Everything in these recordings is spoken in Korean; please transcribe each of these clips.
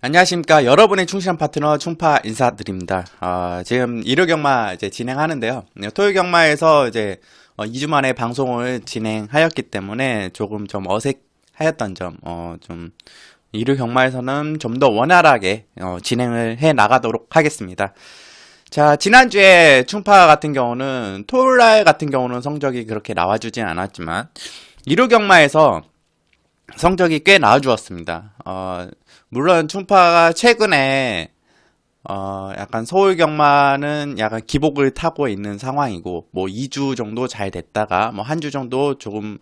안녕하십니까. 여러분의 충실한 파트너 충파 인사드립니다. 지금 일요경마 이제 진행하는데요. 토요경마에서 이제 2주 만에 방송을 진행하였기 때문에 조금 좀 어색하였던 점, 좀 일요경마에서는 좀 더 원활하게 진행을 해 나가도록 하겠습니다. 자, 지난주에 충파 같은 경우는 토요일날 같은 경우는 성적이 그렇게 나와주진 않았지만 일요경마에서 성적이 꽤 나와주었습니다. 물론 충파가 최근에 약간 서울 경마는 약간 기복을 타고 있는 상황이고, 뭐 2주 정도 잘 됐다가 뭐 한 주 정도 조금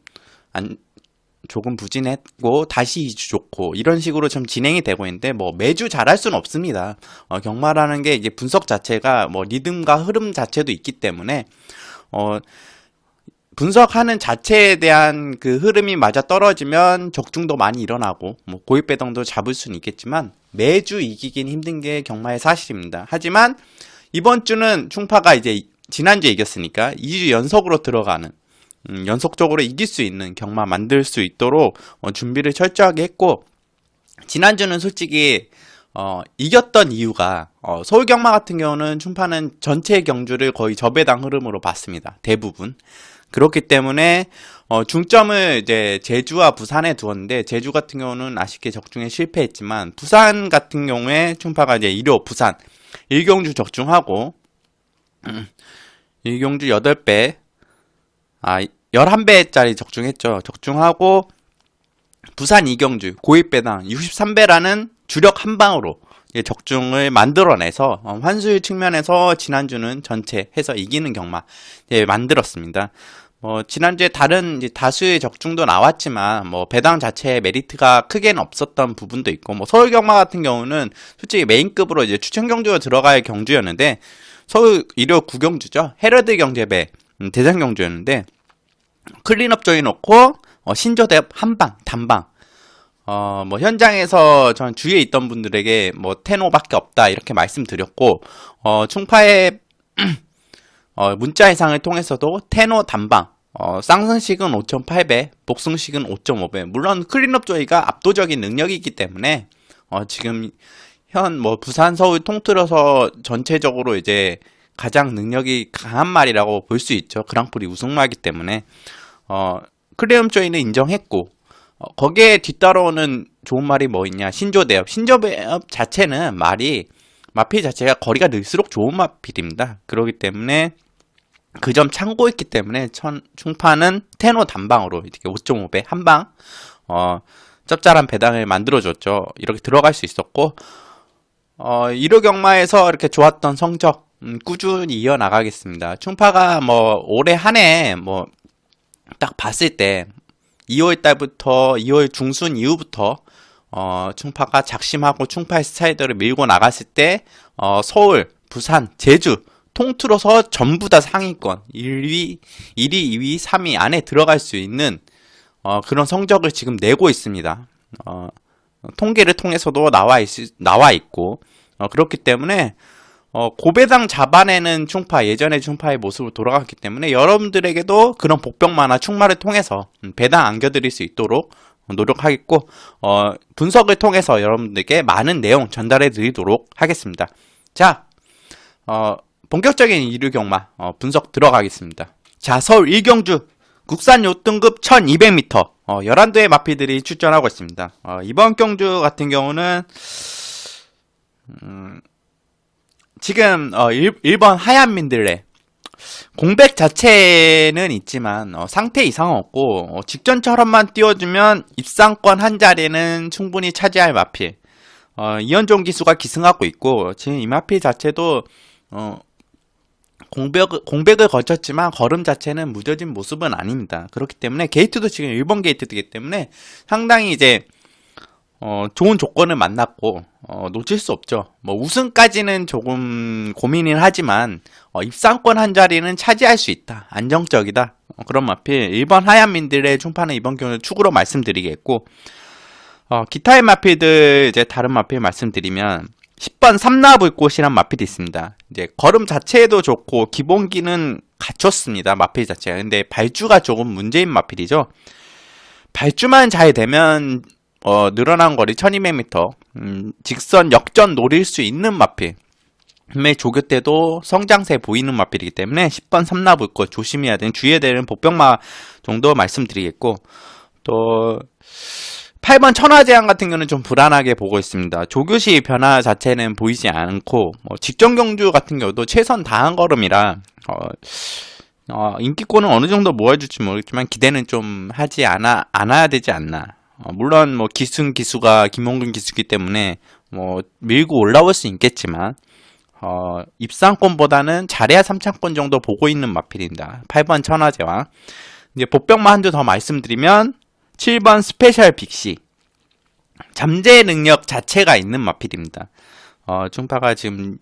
부진했고 다시 2주 좋고 이런 식으로 좀 진행이 되고 있는데, 뭐 매주 잘할 수는 없습니다. 경마라는 게 이제 분석 자체가 뭐 리듬과 흐름 자체도 있기 때문에 분석하는 자체에 대한 그 흐름이 맞아 떨어지면 적중도 많이 일어나고 뭐 고입 배당도 잡을 수는 있겠지만 매주 이기긴 힘든 게 경마의 사실입니다. 하지만 이번 주는 충파가 이제 지난주에 이겼으니까 2주 연속으로 들어가는 연속적으로 이길 수 있는 경마 만들 수 있도록 준비를 철저하게 했고, 지난주는 솔직히 이겼던 이유가 서울 경마 같은 경우는 충파는 전체 경주를 거의 저배당 흐름으로 봤습니다. 대부분. 그렇기 때문에 중점을 이제 제주와 부산에 두었는데, 제주 같은 경우는 아쉽게 적중에 실패했지만 부산 같은 경우에 충파가 이제 1호 부산 1경주 적중하고 1경주 8배 11배짜리 적중했죠. 적중하고 부산 2경주 고입배당 63배라는 주력 한방으로 적중을 만들어내서 환수율 측면에서 지난주는 전체 해서 이기는 경마 만들었습니다. 지난주에 다른 이제 다수의 적중도 나왔지만 뭐 배당 자체에 메리트가 크게는 없었던 부분도 있고, 뭐 서울 경마 같은 경우는 솔직히 메인급으로 이제 추천 경주가 들어갈 경주였는데, 서울 1호 9경주죠. 헤러드 경제배 대장 경주였는데 클린업 조이 놓고 신조대 한방 단방, 뭐 현장에서 전 주위에 있던 분들에게 뭐 테노밖에 없다 이렇게 말씀드렸고, 충파의 문자 해상을 통해서도 테노 단방 쌍승식은 5.8배 복승식은 5.5배, 물론 클린업 조이가 압도적인 능력이기 때문에 지금 현 뭐 부산 서울 통틀어서 전체적으로 이제 가장 능력이 강한 말이라고 볼 수 있죠. 그랑프리 우승마이기 때문에 클린업 조이는 인정했고, 거기에 뒤따라오는 좋은 말이 뭐 있냐, 신조대업. 신조대업 자체는 마필 자체가 거리가 늘수록 좋은 마필입니다. 그렇기 때문에 그 점 참고했기 때문에 충파는 테노 단방으로 이렇게 5.5배 한방 짭짤한 배당을 만들어줬죠. 이렇게 들어갈 수 있었고, 1호 경마에서 이렇게 좋았던 성적 꾸준히 이어나가겠습니다. 충파가 뭐 올해 한 해 뭐 딱 봤을 때 2월 달부터 2월 중순 이후부터 충파가 작심하고 충파의 스타일들을 밀고 나갔을 때 서울, 부산, 제주 통틀어서 전부 다 상위권 1위, 2위, 3위 안에 들어갈 수 있는 그런 성적을 지금 내고 있습니다. 통계를 통해서도 나와 있고, 그렇기 때문에 고배당 잡아내는 충파, 예전의 충파의 모습으로 돌아갔기 때문에 여러분들에게도 그런 복병마나 충마를 통해서 배당 안겨드릴 수 있도록 노력하겠고, 분석을 통해서 여러분들께 많은 내용 전달해 드리도록 하겠습니다. 자, 본격적인 일요 경마 분석 들어가겠습니다. 자, 서울 1경주 국산 요등급 1200m 11도의 마필들이 출전하고 있습니다. 이번 경주 같은 경우는 지금 1번 하얀 민들레 공백 자체는 있지만 상태 이상은 없고, 직전처럼만 띄워주면 입상권 한 자리는 충분히 차지할 마필. 이현종 기수가 기승하고 있고, 지금 이 마필 자체도 공백을 거쳤지만 걸음 자체는 무뎌진 모습은 아닙니다. 그렇기 때문에 게이트도 지금 1번 게이트이기 때문에 상당히 이제 좋은 조건을 만났고 놓칠 수 없죠. 뭐 우승까지는 조금 고민을 하지만 입상권 한 자리는 차지할 수 있다. 안정적이다. 그런 마필 1번 하얀민들의 충파는 이번 경우는 축으로 말씀드리겠고, 기타의 마필들 이제 다른 마필 말씀드리면 10번 삼라불꽃이란 마필이 있습니다. 이제 걸음 자체도 좋고 기본기는 갖췄습니다. 마필 자체가. 근데 발주가 조금 문제인 마필이죠. 발주만 잘 되면 늘어난 거리 1200m, 직선 역전 노릴 수 있는 마필. 조교 때도 성장세 보이는 마필이기 때문에 10번 삼라부 거 조심해야 되는, 주의해야 되는 복병마 정도 말씀드리겠고, 또 8번 천하제왕 같은 경우는 좀 불안하게 보고 있습니다. 조교시 변화 자체는 보이지 않고, 직전경주 같은 경우도 최선 다한 걸음이라 인기권은 어느 정도 모아줄지 모르겠지만 기대는 좀 하지 않아야 되지 않나. 물론 기수가 김홍근 기수기 때문에 밀고 올라올 수 있겠지만 입상권보다는 잘해야 3차권 정도 보고 있는 마필입니다. 8번 천하제왕. 이제 복병마 한두 더 말씀드리면 7번 스페셜 빅시. 잠재 능력 자체가 있는 마필입니다. 충파가 지금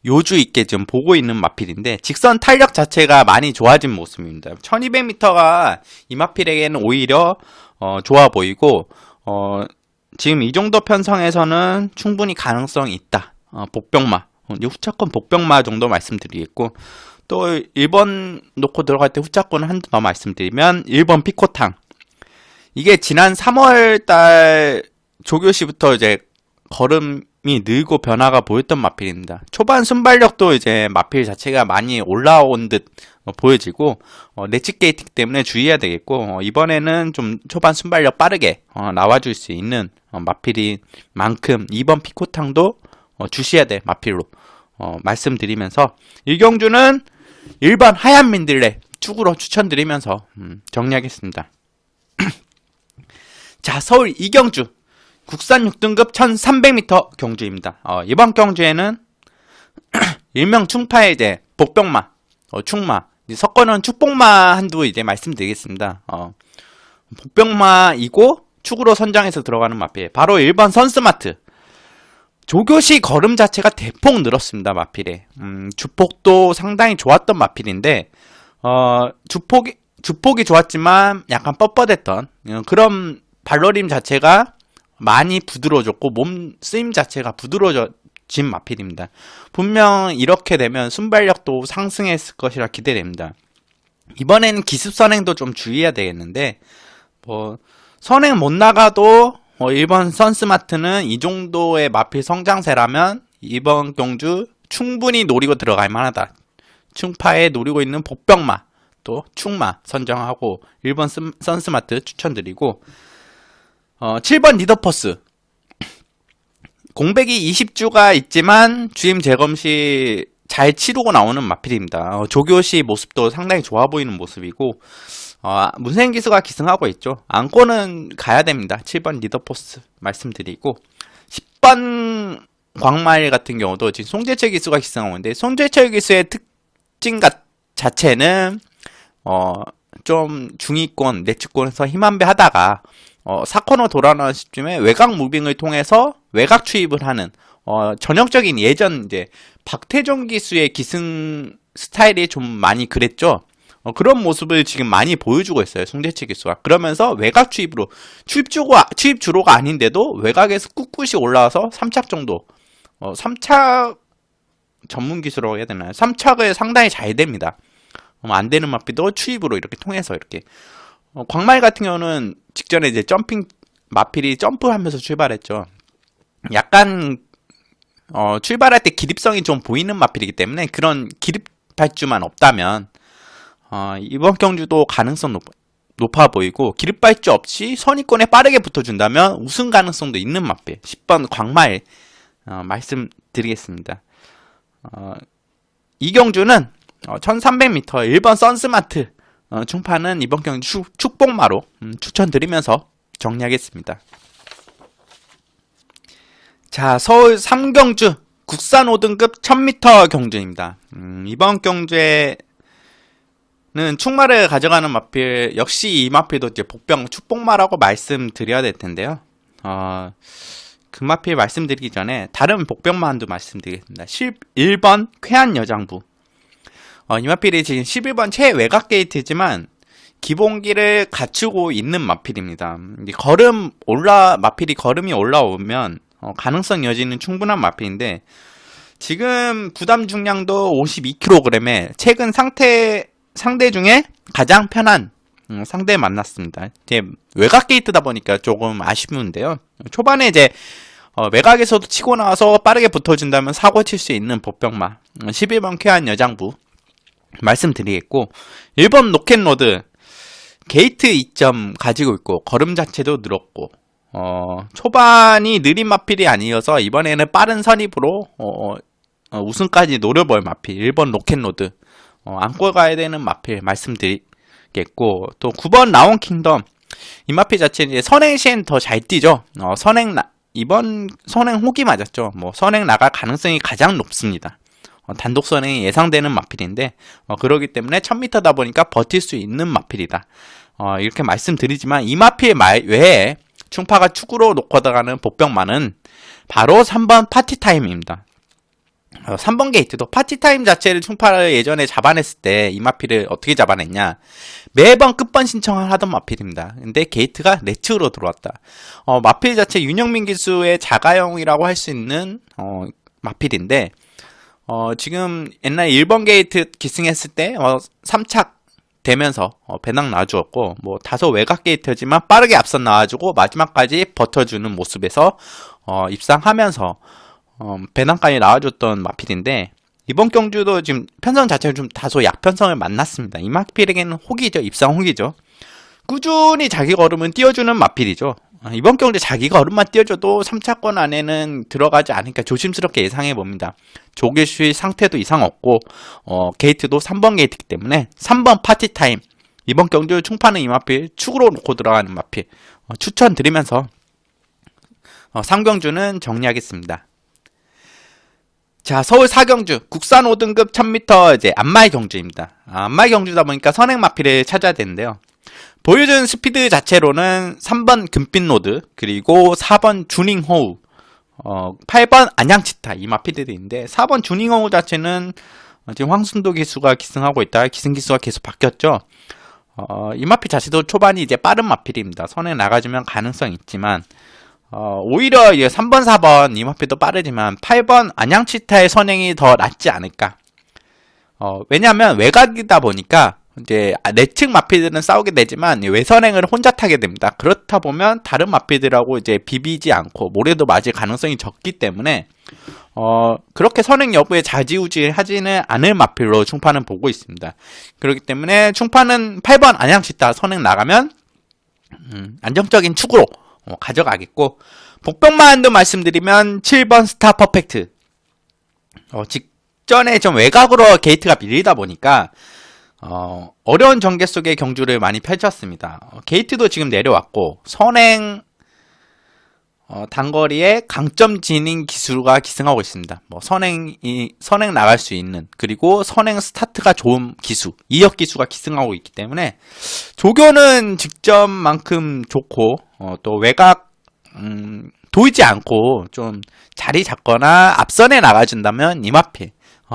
요주 있게 좀 보고 있는 마필인데, 직선 탄력 자체가 많이 좋아진 모습입니다. 1200m가 이 마필에게는 오히려 좋아 보이고, 지금 이 정도 편성에서는 충분히 가능성이 있다. 복병마, 후차권 복병마 정도 말씀드리겠고, 또 1번 놓고 들어갈 때 후차권 한두 더 말씀드리면 1번 피코탕. 이게 지난 3월달 조교시부터 이제 걸음이 늘고 변화가 보였던 마필입니다. 초반 순발력도 이제 마필 자체가 많이 올라온 듯 보여지고, 렛츠 게이팅 때문에 주의해야 되겠고, 이번에는 좀 초반 순발력 빠르게 나와줄 수 있는 마필인 만큼 2번 피코탕도 주시해야 될 마필로 말씀드리면서, 일경주는 1번 하얀 민들레 축으로 추천드리면서 정리하겠습니다. 자, 서울 이경주 국산 6등급 1300m 경주입니다. 이번 경주에는 일명 충파의 이제 복병마, 충마, 석권은 축복마 한두 이제 말씀드리겠습니다. 복병마이고 축으로 선정해서 들어가는 마필. 바로 1번 선스마트. 조교시 걸음 자체가 대폭 늘었습니다, 마필에. 주폭도 상당히 좋았던 마필인데, 주폭이 좋았지만 약간 뻣뻣했던 그런 발걸음 자체가 많이 부드러워졌고, 몸 쓰임 자체가 부드러워진 마필입니다. 분명 이렇게 되면 순발력도 상승했을 것이라 기대됩니다. 이번에는 기습 선행도 좀 주의해야 되겠는데, 선행 못 나가도 1번 선스마트는 이 정도의 마필 성장세라면 이번 경주 충분히 노리고 들어갈 만하다. 충파에 노리고 있는 복병마, 또 충마 선정하고 1번 선스마트 추천드리고, 7번 리더퍼스. 공백이 20주가 있지만 주임 재검 시 잘 치르고 나오는 마필입니다. 조교시 모습도 상당히 좋아 보이는 모습이고, 문생기수가 기승하고 있죠. 안고는 가야 됩니다. 7번 리더포스 말씀드리고, 10번 광마일 같은 경우도 지금 송재철 기수가 기승하고 있는데, 송재철 기수의 특징 자체는 좀 중위권, 내측권에서 힘한배 하다가 4코너 돌아나는 시점에 외곽 무빙을 통해서 외곽 추입을 하는 전형적인 예전 이제 박태종 기수의 기승 스타일이 좀 많이 그랬죠. 그런 모습을 지금 많이 보여주고 있어요, 송재철 기수가. 그러면서 외곽 추입으로 추입 주로가 아닌데도 외곽에서 꿋꿋이 올라와서 3착 정도, 3착 전문 기수라고 해야 되나요? 3착을 상당히 잘 됩니다. 안 되는 마필도 추입으로 이렇게 통해서 이렇게. 광말 같은 경우는 직전에 이제 마필이 점프하면서 출발했죠. 약간 출발할 때 기립성이 좀 보이는 마필이기 때문에 그런 기립발주만 없다면 이번 경주도 가능성 높아 보이고, 기립발주 없이 선위권에 빠르게 붙어준다면 우승 가능성도 있는 마필 10번 광말 말씀드리겠습니다. 이 경주는 1300m 1번 선스마트 충파는 이번 경주 축복마로 추천드리면서 정리하겠습니다. 자, 서울 3경주 국산 5등급 1000m 경주입니다. 이번 경주에는 충마를 가져가는 마필, 역시 이 마필도 이제 축복마라고 말씀드려야 될 텐데요. 그 마필 말씀드리기 전에 다른 복병마 한두 말씀드리겠습니다. 11번 쾌한 여장부. 이 마필이 지금 11번 최외곽 게이트지만 기본기를 갖추고 있는 마필입니다. 마필이 걸음이 올라오면 가능성 여지는 충분한 마필인데, 지금 부담 중량도 52kg에 최근 상대 중에 가장 편한 상대 만났습니다. 이제 외곽 게이트다 보니까 조금 아쉬운데요. 초반에 이제 외곽에서도 치고 나와서 빠르게 붙어준다면 사고 칠 수 있는 보병마 11번 쾌한 여장부 말씀드리겠고, 1번 로켓로드 게이트 2점 가지고 있고 걸음 자체도 늘었고 초반이 느린 마필이 아니어서 이번에는 빠른 선입으로 우승까지 노려볼 마필 1번 로켓로드 안고 가야 되는 마필 말씀드리겠고, 또 9번 라온 킹덤 이 마필 자체는 이제 선행 시엔 더 잘 뛰죠. 이번 선행 호기 맞았죠. 뭐 선행 나갈 가능성이 가장 높습니다. 단독 선행이 예상되는 마필인데 그러기 때문에 1000m다 보니까 버틸 수 있는 마필이다. 이렇게 말씀드리지만 이 마필 외에 충파가 축으로 놓고 들어가는 복병만은 바로 3번 파티타임입니다. 3번 게이트도 파티타임 자체를 충파를 예전에 잡아냈을 때 이 마필을 어떻게 잡아냈냐, 매번 끝번 신청을 하던 마필입니다. 근데 게이트가 레츠로 들어왔다. 마필 자체 윤영민 기수의 자가용이라고 할 수 있는 마필인데 지금 옛날 1번 게이트 기승했을 때 3착 되면서 배낭 놔주었고, 뭐 다소 외곽 게이트지만 빠르게 앞선 나와주고 마지막까지 버텨주는 모습에서 입상하면서 배낭까지 나와줬던 마필인데, 이번 경주도 지금 편성 자체를 좀 다소 약편성을 만났습니다. 이 마필에게는 혹이죠. 입상 혹이죠. 꾸준히 자기 걸음은 띄워주는 마필이죠. 이번 경주 자기 걸음만 띄워줘도 3차권 안에는 들어가지 않으니까 조심스럽게 예상해 봅니다. 조기슈의 상태도 이상 없고 게이트도 3번 게이트이기 때문에 3번 파티타임 이번 경주 충파는 이 마필 축으로 놓고 들어가는 마필 추천드리면서 3경주는 정리하겠습니다. 자, 서울 4경주 국산 5등급 1000m 이제 안마의 경주입니다. 안마의 경주다 보니까 선행 마필을 찾아야 되는데요. 보여준 스피드 자체로는 3번 금빛로드, 그리고 4번 주닝호우, 8번 안양치타 이 마필들이 있는데, 4번 주닝호우 자체는 지금 황순도 기수가 기승하고 있다. 기승 기수가 계속 바뀌었죠. 이 마필 자체도 초반이 이제 빠른 마필입니다. 선에 나가주면 가능성이 있지만 오히려 이제 3번, 4번 이 마필도 빠르지만 8번 안양치타의 선행이 더 낫지 않을까. 왜냐하면 외곽이다 보니까 이제 내측 마필들은 싸우게 되지만 외선행을 혼자 타게 됩니다. 그렇다 보면 다른 마필들하고 이제 비비지 않고 모래도 맞을 가능성이 적기 때문에 그렇게 선행 여부에 좌지우지하지는 않을 마필로 충파는 보고 있습니다. 그렇기 때문에 충파는 8번 안양치타 선행 나가면 안정적인 축으로 가져가겠고, 복병만도 말씀드리면 7번 스타 퍼펙트 직전에 좀 외곽으로 게이트가 밀리다 보니까 어려운 전개 속의 경주를 많이 펼쳤습니다. 게이트도 지금 내려왔고 선행 단거리에 강점 진행 기술가 기승하고 있습니다. 뭐 선행 나갈 수 있는, 그리고 선행 스타트가 좋은 기수, 2역 기수가 기승하고 있기 때문에 조교는 직전만큼 좋고 또 외곽 도이지 않고 좀 자리 잡거나 앞선에 나가준다면 이마필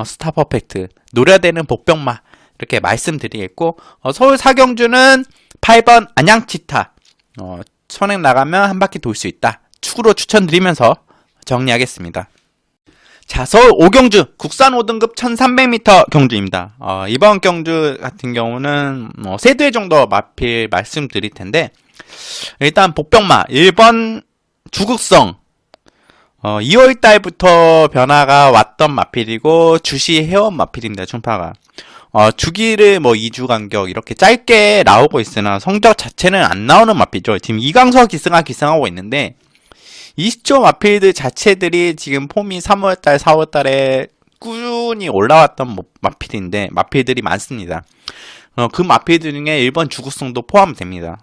스타 퍼펙트 노려야 되는 복병마 이렇게 말씀드리겠고, 서울 4경주는 8번 안양치타 선행 나가면 한 바퀴 돌 수 있다. 축으로 추천드리면서 정리하겠습니다. 자, 서울 5경주 국산 5등급 1300m 경주입니다. 이번 경주 같은 경우는 3대 정도 마필 말씀드릴 텐데, 일단 복병마 1번 주국성 2월달부터 변화가 왔던 마필이고 주시 회원 마필입니다. 충파가 주기를 뭐 2주 간격 이렇게 짧게 나오고 있으나 성적 자체는 안 나오는 마필이죠. 지금 이강서 기승하고 있는데 20조 마필들 자체들이 지금 폼이 3월달 4월달에 꾸준히 올라왔던 마필들이 많습니다. 그 마필들 중에 1번 주국성도 포함됩니다.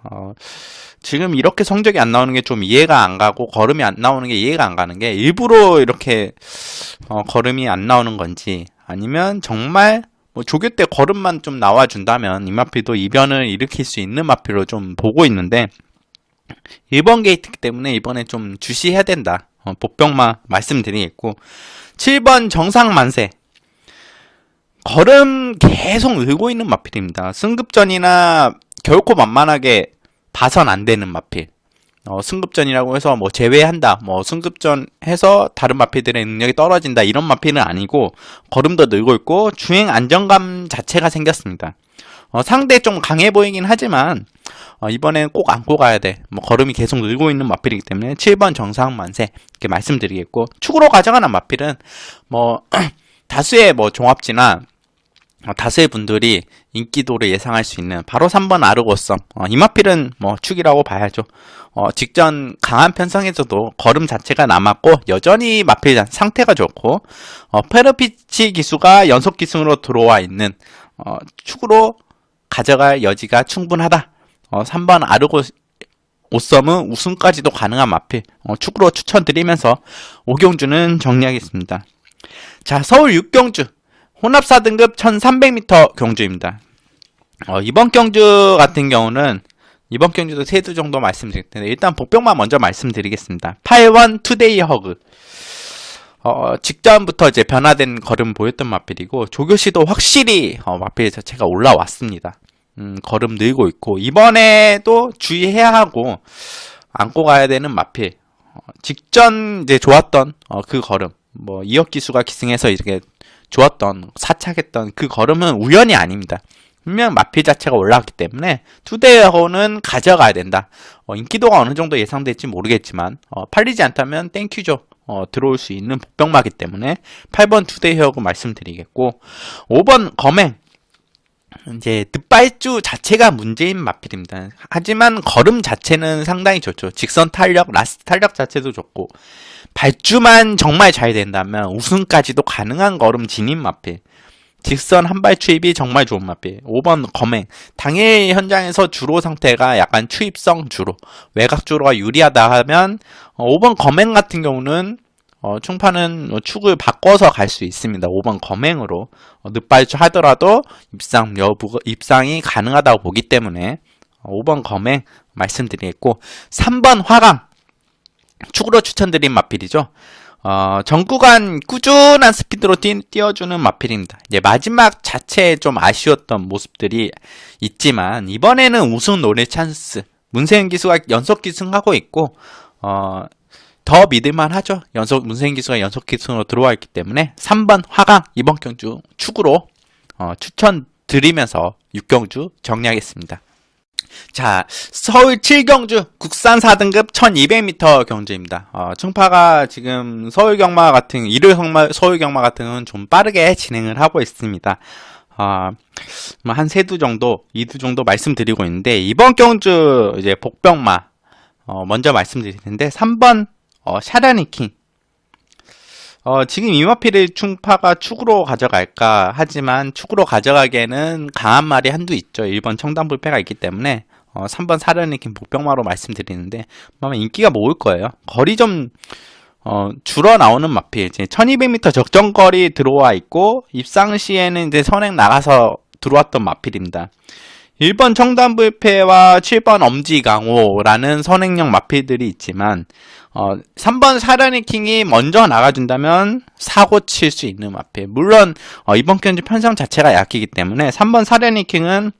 지금 이렇게 성적이 안 나오는 게 좀 이해가 안 가고, 걸음이 안 나오는 게 이해가 안 가는 게 일부러 이렇게 걸음이 안 나오는 건지, 아니면 정말 뭐 조교 때 걸음만 좀 나와준다면 이 마필도 이변을 일으킬 수 있는 마필로 좀 보고 있는데, 1번 게이트이기 때문에 이번에 좀 주시해야 된다. 복병마 말씀드리겠고, 7번 정상만세 걸음 계속 늘고 있는 마필입니다. 승급전이나 결코 만만하게 봐선 안 되는 마필. 승급전이라고 해서 뭐 제외한다, 뭐 승급전 해서 다른 마필들의 능력이 떨어진다, 이런 마필은 아니고 걸음도 늘고 있고 주행 안정감 자체가 생겼습니다. 상대 좀 강해 보이긴 하지만 이번에는 꼭 안고 가야 돼. 뭐 걸음이 계속 늘고 있는 마필이기 때문에 7번 정상 만세 이렇게 말씀드리겠고, 축으로 가져가는 마필은 뭐 다수의 뭐 종합지나 다수의 분들이 인기도를 예상할 수 있는 바로 3번 아르고썸. 이 마필은 뭐 축이라고 봐야죠. 직전 강한 편성에서도 걸음 자체가 남았고 여전히 마필 상태가 좋고, 페르피치 기수가 연속 기승으로 들어와 있는 축으로 가져갈 여지가 충분하다. 3번 아르고썸은 우승까지도 가능한 마필, 축으로 추천드리면서 5경주는 정리하겠습니다. 자, 서울 6경주 혼합 4등급 1300m 경주입니다. 이번 경주 같은 경우는 이번 경주도 3두 정도 말씀드릴 텐데, 일단 복병만 먼저 말씀드리겠습니다. 8원 투데이 허그. 직전부터 이제 변화된 걸음 보였던 마필이고, 조교시도 확실히 마필 자체가 올라왔습니다. 걸음 늘고 있고, 이번에도 주의해야 하고 안고 가야 되는 마필. 직전 이제 좋았던 그 걸음, 뭐 이혁 기수가 기승해서 이렇게 좋았던 사착했던 그 걸음은 우연이 아닙니다. 분명 마필 자체가 올라왔기 때문에 투데이하고는 가져가야 된다. 인기도가 어느 정도 예상될지 모르겠지만 팔리지 않다면 땡큐죠. 들어올 수 있는 복병마기 때문에 8번 투데이하고 말씀드리겠고, 5번 검행. 이제 득발주 자체가 문제인 마필입니다. 하지만 걸음 자체는 상당히 좋죠. 직선 탄력, 라스트 탄력 자체도 좋고, 발주만 정말 잘 된다면 우승까지도 가능한 걸음 진입 마필. 직선 한발 추입이 정말 좋은 마필. 5번 검행. 당일 현장에서 주로 상태가 약간 추입성 주로, 외곽 주로가 유리하다 하면 5번 검행 같은 경우는 충파는 축을 바꿔서 갈 수 있습니다. 5번 검행으로 늑발주 하더라도 입상이 가능하다고 보기 때문에 5번 검행 말씀드리겠고, 3번 화강. 축으로 추천드린 마필이죠. 전 구간 꾸준한 스피드로 띄워주는 마필입니다. 이제 마지막 자체에 좀 아쉬웠던 모습들이 있지만, 이번에는 우승 노릴 찬스. 문세윤 기수가 연속 기승하고 있고, 더 믿을만 하죠. 문세윤 기수가 연속 기승으로 들어와 있기 때문에 3번 화강 이번 경주 축으로 추천드리면서 6경주 정리하겠습니다. 자, 서울 7경주 국산 4등급 1200m 경주입니다. 충파가 지금 서울 경마 같은 같은 건 좀 빠르게 진행을 하고 있습니다. 한 3두 정도, 2두 정도 말씀드리고 있는데, 이번 경주 이제 복병마 먼저 말씀드릴 텐데, 3번 샤라니킹. 지금 이마필을 충파가 축으로 가져갈까 하지만 축으로 가져가기에는 강한 말이 한두 있죠. 1번 청담불패가 있기 때문에 3번 샤라니킹 복병마로 말씀드리는데, 아마 인기가 모을 거예요. 거리 좀 줄어 나오는 마필. 1200m 적정거리 들어와 있고, 입상 시에는 이제 선행 나가서 들어왔던 마필입니다. 1번 청담불패와 7번 엄지강호라는 선행력 마필들이 있지만, 3번 샤라니킹이 먼저 나가준다면 사고 칠 수 있는 마필. 물론 이번 경주 편성 자체가 약이기 때문에 3번 샤라니킹은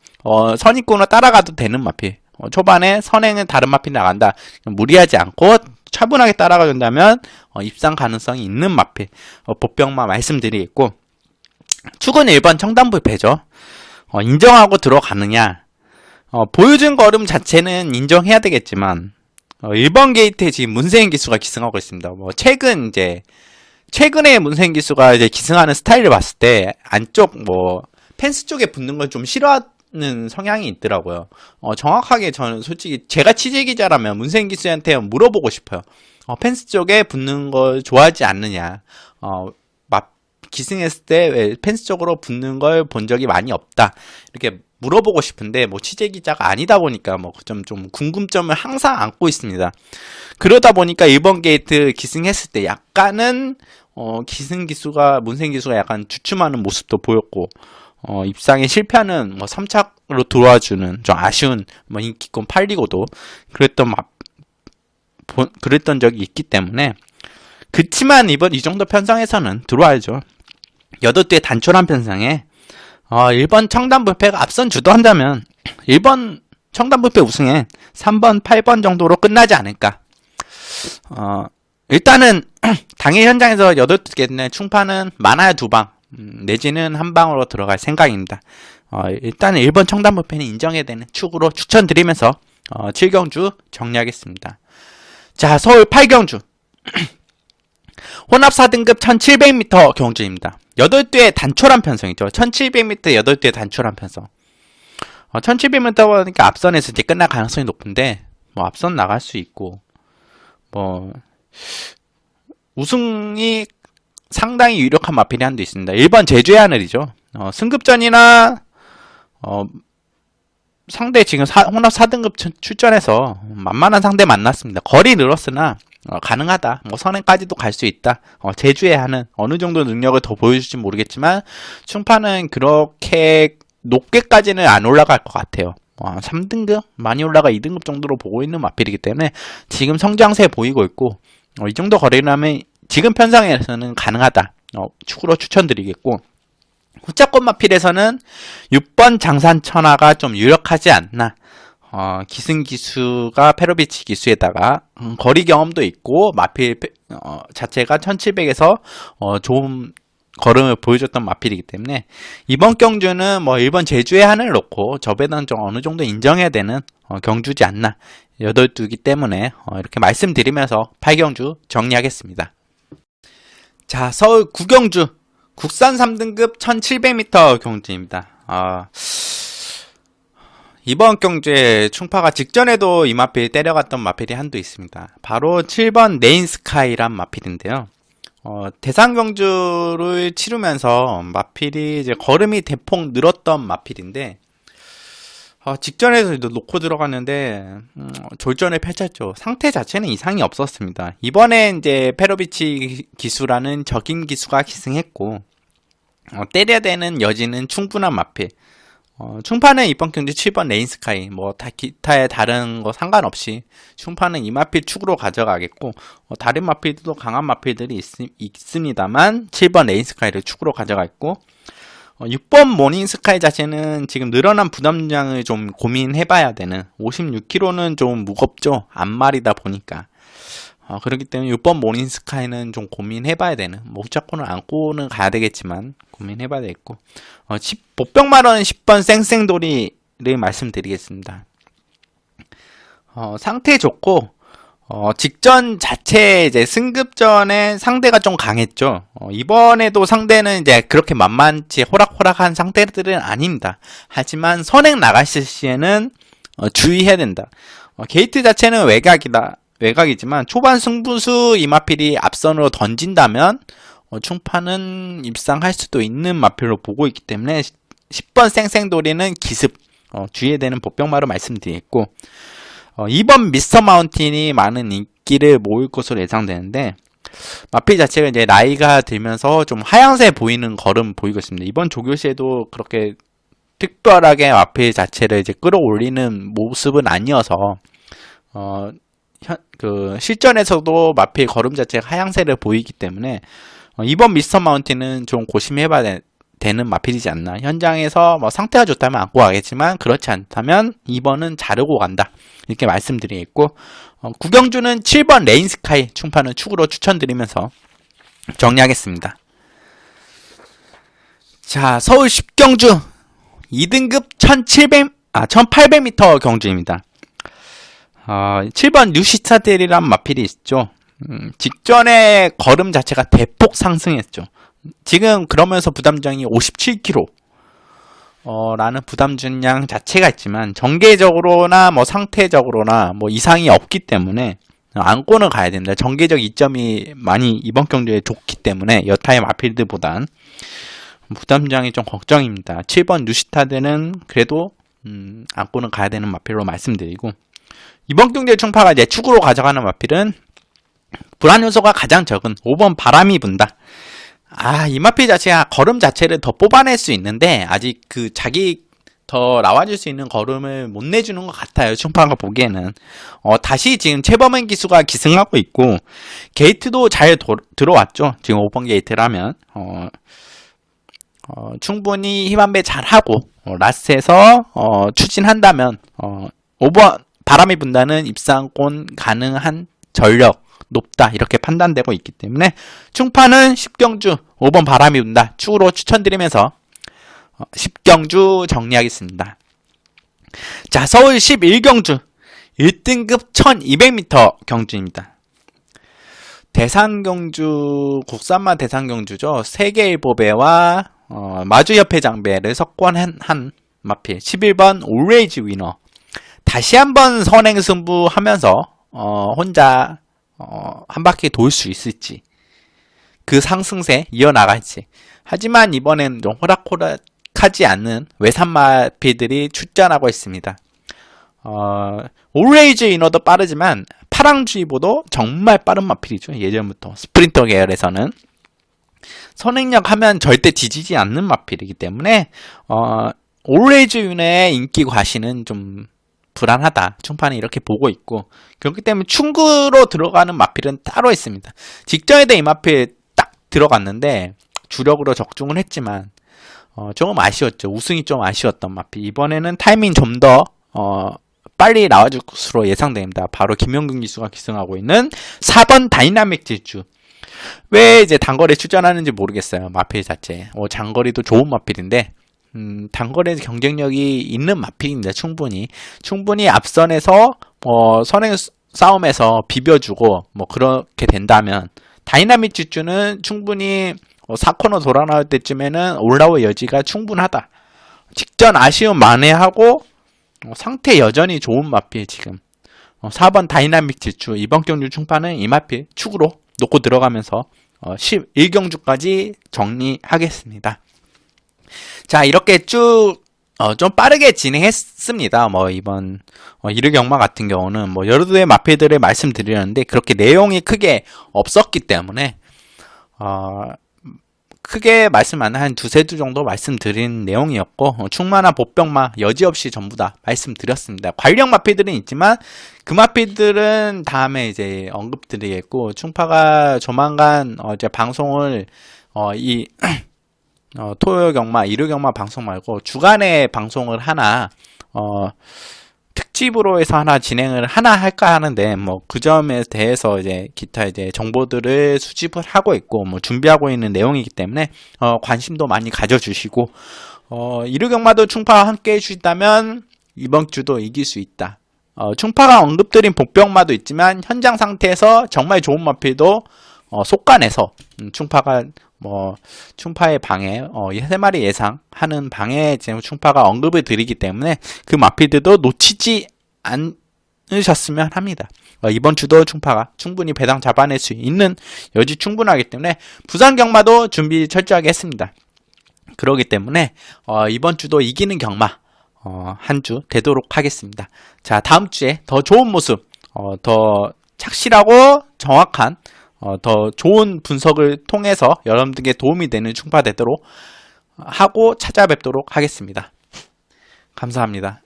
선입군으로 따라가도 되는 마필. 초반에 선행은 다른 마필이 나간다, 무리하지 않고 차분하게 따라가준다면 입상 가능성이 있는 마필. 복병마 말씀드리겠고, 축은 1번 청담불패죠. 인정하고 들어가느냐, 보여준 걸음 자체는 인정해야 되겠지만, 1번 게이트에 지금 문세인 기수가 기승하고 있습니다. 최근에 문세인 기수가 이제 기승하는 스타일을 봤을 때, 안쪽 펜스 쪽에 붙는 걸 좀 싫어하는 성향이 있더라고요. 정확하게 저는 솔직히 제가 취재 기자라면 문세인 기수한테 물어보고 싶어요. 펜스 쪽에 붙는 걸 좋아하지 않느냐. 기승했을 때 왜 펜스 쪽으로 붙는 걸 본 적이 많이 없다, 이렇게 물어보고 싶은데, 취재 기자가 아니다 보니까 좀 궁금점을 항상 안고 있습니다. 그러다 보니까 1번 게이트 기승했을 때 약간은 문세인 기수가 약간 주춤하는 모습도 보였고, 입상에 실패하는 3착으로 들어와주는 좀 아쉬운 인기권 팔리고도 그랬던 적이 있기 때문에. 그치만 이 정도 편성에서는 들어와야죠. 8두의 단촐한 편성에 1번 청담불패가 앞선 주도한다면 1번 청담불패 우승에 3번, 8번 정도로 끝나지 않을까. 일단은 당일 현장에서 8개 충파는 많아야 2방, 내지는 1방으로 들어갈 생각입니다. 일단 1번 청담부패는 인정해야 되는 축으로 추천드리면서 7경주 정리하겠습니다. 자, 서울 8경주 혼합 4등급 1700m 경주입니다. 8대의 단촐한 편성이죠. 1700m 8대의 단촐한 편성. 1700m 보니까 앞선에서 이제 끝날 가능성이 높은데, 뭐 앞선 나갈 수 있고, 뭐 우승이 상당히 유력한 마필이 한도 있습니다. 1번 제주의 하늘이죠. 승급전이나 상대 지금 혼합 4등급 출전해서 만만한 상대 만났습니다. 거리 늘었으나 가능하다. 뭐 선행까지도 갈 수 있다. 제주의 하늘 어느 정도 능력을 더 보여줄지 모르겠지만 충파는 그렇게 높게까지는 안 올라갈 것 같아요. 3등급? 많이 올라가 2등급 정도로 보고 있는 마필이기 때문에 지금 성장세 보이고 있고, 이 정도 거리라면 지금 편성에서는 가능하다. 축으로 추천드리겠고, 후자권 마필에서는 6번 장산천하가 좀 유력하지 않나. 기승기수가 페로비치 기수에다가 거리 경험도 있고 마필 자체가 1700에서 좋은 걸음을 보여줬던 마필이기 때문에 이번 경주는 뭐 1번 제주의 하늘 놓고 저배당 좀 어느 정도 인정해야 되는 경주지 않나. 8두기 때문에 이렇게 말씀드리면서 8경주 정리하겠습니다. 자, 서울 9경주 국산 3등급 1700m 경주입니다. 이번 경주에 충파가 직전에도 이 마필 때려갔던 마필이 한도 있습니다. 바로 7번 네인스카이란 마필인데요. 대상 경주를 치르면서 마필이 이제 걸음이 대폭 늘었던 마필인데, 직전에도 놓고 들어갔는데 졸전을 펼쳤죠. 상태 자체는 이상이 없었습니다. 이번에 이제 페로비치 기수라는 적임 기수가 기승했고, 때려야 되는 여지는 충분한 마필. 충파는 이번 경주 7번 레인스카이, 뭐 다 기타의 다른 거 상관없이 충파는 이 마필 축으로 가져가겠고, 다른 마필들도 강한 마필들이 있습니다만 7번 레인스카이를 축으로 가져가겠고, 6번 모닝스카이 자체는 지금 늘어난 부담량을 좀 고민해봐야 되는, 56kg는 좀 무겁죠. 앞말이다 보니까. 그렇기 때문에 6번 모닝스카이는 좀 고민해봐야 되는, 뭐 후자권을 안고는 가야 되겠지만 고민해봐야 되겠고, 보병마론 10번 쌩쌩돌이를 말씀드리겠습니다. 상태 좋고, 직전 자체 이제 승급전에 상대가 좀 강했죠. 이번에도 상대는 이제 그렇게 만만치 호락호락한 상대들은 아닙니다. 하지만 선행 나갔을 시에는 주의해야 된다. 게이트 자체는 외곽이지만 초반 승부수 이마필이 앞선으로 던진다면 충파는 입상할 수도 있는 마필로 보고 있기 때문에 10번 쌩쌩돌이는 기습 주의해야 되는 보병마로 말씀드리겠고, 2번 미스터 마운틴이 많은 인기를 모을 것으로 예상되는데, 마필 자체가 이제 나이가 들면서 좀 하향세 보이는 걸음 보이고 있습니다. 이번 조교시에도 그렇게 특별하게 마필 자체를 이제 끌어올리는 모습은 아니어서, 실전에서도 마필 걸음 자체가 하향세를 보이기 때문에, 이번 미스터 마운틴은 좀 고심해봐야 되는 마필이지 않나. 현장에서 뭐 상태가 좋다면 안고 가겠지만 그렇지 않다면 2번은 자르고 간다. 이렇게 말씀드리겠고, 9경주는 7번 레인스카이 충파는 축으로 추천드리면서 정리하겠습니다. 자, 서울 10경주 2등급 1800m 경주입니다. 7번 뉴시타델이란 마필이 있죠. 직전에 걸음 자체가 대폭 상승했죠. 지금 그러면서 부담량이 57kg 라는 부담중량 자체가 있지만 정계적으로나 뭐 상태적으로나 뭐 이상이 없기 때문에 안고는 가야 됩니다. 정계적 이점이 많이 이번 경주에 좋기 때문에 여타의 마필드보단 부담량이 좀 걱정입니다. 7번 뉴시타드는 그래도 안고는 가야 되는 마필로 말씀드리고, 이번 경주에 충파가 이제 축으로 가져가는 마필은 불안 요소가 가장 적은 5번 바람이 분다. 이 마필 자체가 걸음 자체를 더 뽑아낼 수 있는데 아직 자기 더 나와줄 수 있는 걸음을 못 내주는 것 같아요. 충파가 보기에는. 다시 지금 최범현 기수가 기승하고 있고, 게이트도 잘 들어왔죠. 지금 5번 게이트라면 충분히 힘 한 배 잘하고 라스트에서 추진한다면 5번 바람이 분다는 입상권 가능한 전력 높다 이렇게 판단되고 있기 때문에 충파는 10경주 5번 바람이 분다 축으로 추천드리면서 10경주 정리하겠습니다. 자, 서울 11경주 1등급 1200m 경주입니다. 대상경주, 국산마 대상경주죠. 세계일보배와 마주협회 장배를 석권한 마필 11번 올레이즈 위너. 다시 한번 선행승부 하면서 혼자 한 바퀴 돌 수 있을지, 그 상승세 이어나갈지. 하지만 이번엔 좀 호락호락하지 않는 외산 마필들이 출전하고 있습니다. 올레이즈 위너도 빠르지만 파랑주의보도 정말 빠른 마필이죠. 예전부터 스프린터 계열에서는 선행력 하면 절대 뒤지지 않는 마필이기 때문에 올레이즈 위너의 인기 과시는 좀 불안하다. 충판이 이렇게 보고 있고, 그렇기 때문에 충구로 들어가는 마필은 따로 있습니다. 직전에도 이 마필 딱 들어갔는데 주력으로 적중을 했지만 조금 아쉬웠죠. 우승이 좀 아쉬웠던 마필. 이번에는 타이밍 좀 더 빨리 나와줄 것으로 예상됩니다. 바로 김영근 기수가 기승하고 있는 4번 다이나믹 질주. 왜 이제 단거리에 출전하는지 모르겠어요. 마필 자체. 장거리도 좋은 마필인데 단거리에서 경쟁력이 있는 마필입니다. 충분히 앞선에서 선행 싸움에서 비벼주고 그렇게 된다면 다이나믹 질주는 충분히 4코너 돌아 나올 때쯤에는 올라올 여지가 충분하다. 직전 아쉬움 만회하고 상태 여전히 좋은 마필. 지금 4번 다이나믹 질주 이번 경주 충판은 이 마필 축으로 놓고 들어가면서 11경주까지 정리하겠습니다. 자, 이렇게 쭉 좀 빠르게 진행했습니다. 이번 1위 경마 같은 경우는 여러 대의 마필들을 말씀드리는데 그렇게 내용이 크게 없었기 때문에 크게 말씀 안 한 두세 주 정도 말씀드린 내용이었고, 충마나 보병마 여지없이 전부 다 말씀드렸습니다. 관련 마필들은 있지만 그 마필들은 다음에 이제 언급드리겠고, 충파가 조만간 이제 방송을 토요 경마, 일요 경마 방송 말고 주간에 방송을 하나 특집으로 해서 하나 진행을 할까 하는데, 그 점에 대해서 이제 기타 이제 정보들을 수집을 하고 있고, 준비하고 있는 내용이기 때문에, 관심도 많이 가져주시고, 일요경마도 충파와 함께 해주신다면, 이번 주도 이길 수 있다. 충파가 언급드린 복병마도 있지만, 현장 상태에서 정말 좋은 마필도, 속간해서, 충파가 충파의 방에 3마리 예상하는 방에 지금 충파가 언급을 드리기 때문에 그 마필들도 놓치지 않으셨으면 합니다. 이번 주도 충파가 충분히 배당 잡아낼 수 있는 여지 충분하기 때문에 부산 경마도 준비 철저하게 했습니다. 그렇기 때문에 이번 주도 이기는 경마 한 주 되도록 하겠습니다. 자, 다음 주에 더 좋은 모습, 더 착실하고 정확한 더 좋은 분석을 통해서 여러분들께 도움이 되는 충파 되도록 하고 찾아뵙도록 하겠습니다. 감사합니다.